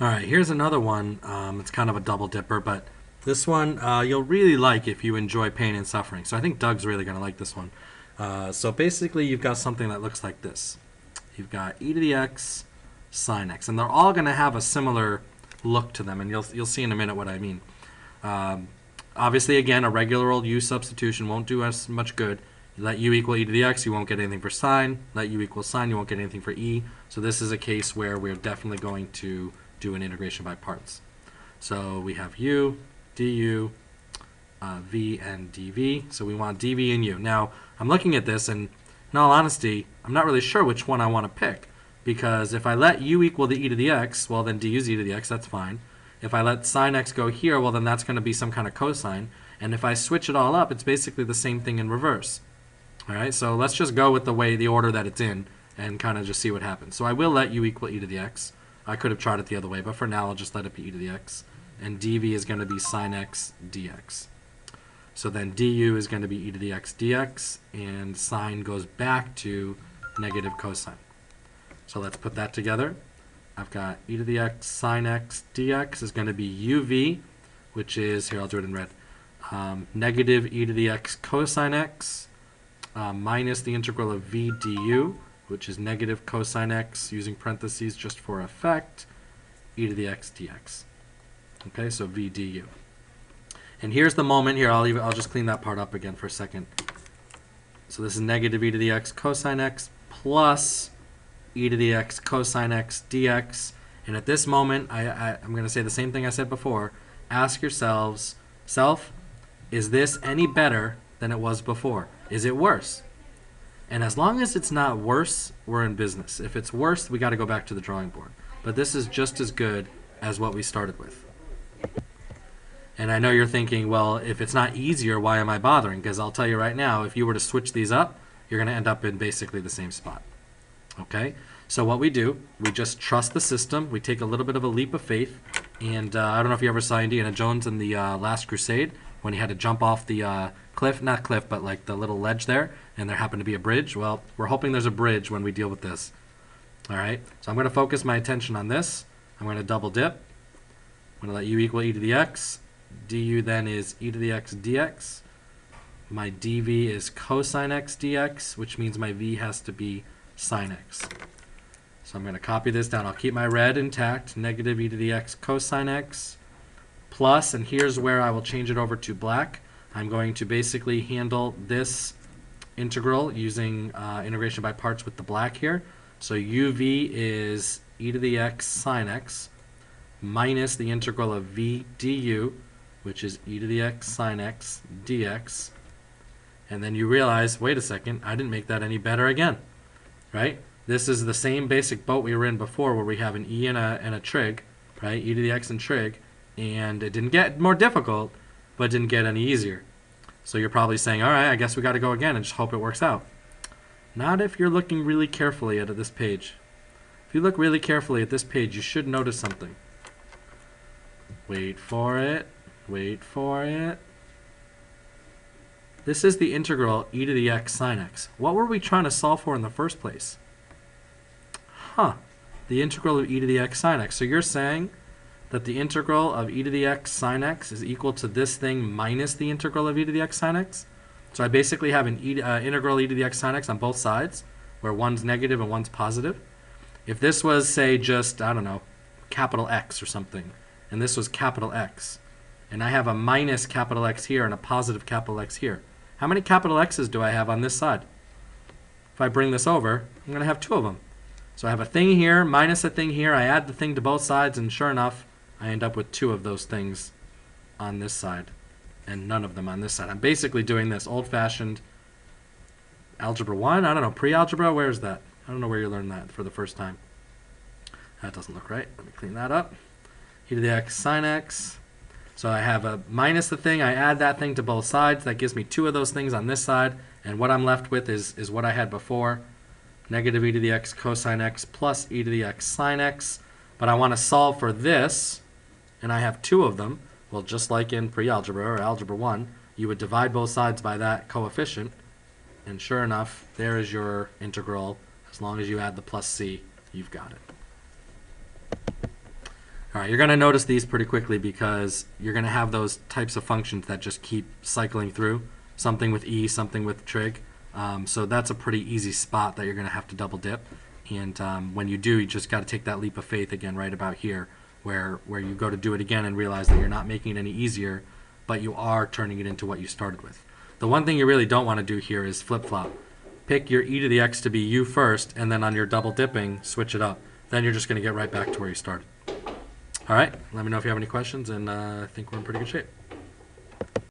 All right, here's another one. It's kind of a double dipper, but this one you'll really like if you enjoy pain and suffering. So I think Doug's really going to like this one. So basically, you've got something that looks like this. You've got e to the x sine x, and they're all going to have a similar look to them, and you'll see in a minute what I mean. Obviously, again, a regular old u substitution won't do us much good. You let u equal e to the x, you won't get anything for sine. Let u equal sine, you won't get anything for e. So this is a case where we're definitely going to do an integration by parts. So we have u, du, v, and dv. So we want dv and u. Now, I'm looking at this, and in all honesty, I'm not really sure which one I want to pick. Because if I let u equal the e to the x, well, then du is e to the x, that's fine. If I let sine x go here, well, then that's going to be some kind of cosine. And if I switch it all up, it's basically the same thing in reverse. All right, so let's just go with the order that it's in and kind of just see what happens. So I will let u equal e to the x. I could have tried it the other way, but for now I'll just let it be e to the x. And dv is going to be sine x dx. So then du is going to be e to the x dx, and sine goes back to negative cosine. So let's put that together. I've got e to the x sine x dx is going to be uv, which is, here I'll do it in red, negative e to the x cosine x minus the integral of v du, which is negative cosine x, using parentheses just for effect, e to the x dx. Okay, so v du. And here's the moment here, I'll just clean that part up again for a second. So this is negative e to the x cosine x plus e to the x cosine x dx. And at this moment, I'm going to say the same thing I said before. Ask yourselves, is this any better than it was before? Is it worse? And as long as it's not worse, we're in business. If it's worse, we got to go back to the drawing board. But this is just as good as what we started with. And I know you're thinking, well, if it's not easier, why am I bothering? Because I'll tell you right now, if you were to switch these up, you're going to end up in basically the same spot. Okay? So what we do, we just trust the system. We take a little bit of a leap of faith. And I don't know if you ever saw Indiana Jones in the Last Crusade, when he had to jump off the cliff, not cliff, but like the little ledge there, and there happened to be a bridge. Well, we're hoping there's a bridge when we deal with this. All right? So I'm going to focus my attention on this. I'm going to double dip. I'm going to let u equal e to the x. Du then is e to the x dx. My dv is cosine x dx, which means my v has to be sine x. So I'm going to copy this down. I'll keep my red intact, negative e to the x cosine x, plus, and here's where I will change it over to black. I'm going to basically handle this integral using integration by parts with the black here. So uv is e to the x sine x minus the integral of v du, which is e to the x sine x dx. And then you realize, wait a second, I didn't make that any better again, right? This is the same basic boat we were in before, where we have an e and a trig, right? E to the x and trig, and it didn't get more difficult, but it didn't get any easier. So you're probably saying, all right, I guess we got to go again and just hope it works out. Not if you're looking really carefully at this page. If you look really carefully at this page, you should notice something. Wait for it. Wait for it. This is the integral e to the x sine x. What were we trying to solve for in the first place? The integral of e to the x sine x. So you're saying that the integral of e to the x sine x is equal to this thing minus the integral of e to the x sine x? So I basically have an integral e to the x sine x on both sides, where one's negative and one's positive. If this was, say, just, I don't know, capital X or something, and this was capital X, and I have a minus capital X here and a positive capital X here, how many capital X's do I have on this side? If I bring this over, I'm going to have two of them. So I have a thing here minus a thing here. I add the thing to both sides, and sure enough, I end up with two of those things on this side and none of them on this side. I'm basically doing this old-fashioned algebra 1. I don't know, pre-algebra, where is that? I don't know where you learned that for the first time. That doesn't look right. Let me clean that up. E to the x sine x. So I have a minus the thing. I add that thing to both sides. That gives me two of those things on this side. And what I'm left with is what I had before. Negative e to the x cosine x plus e to the x sine x. But I want to solve for this, and I have two of them. Well, just like in pre-algebra or algebra 1, you would divide both sides by that coefficient. And sure enough, there is your integral. As long as you add the plus c, you've got it. All right, you're going to notice these pretty quickly because you're going to have those types of functions that just keep cycling through. Something with E, something with trig. So that's a pretty easy spot that you're going to have to double dip. And when you do, you just got to take that leap of faith again right about here, where you go to do it again and realize that you're not making it any easier, but you are turning it into what you started with. The one thing you really don't want to do here is flip-flop. Pick your e to the x to be u first, and then on your double dipping, switch it up. Then you're just going to get right back to where you started. All right, let me know if you have any questions, and I think we're in pretty good shape.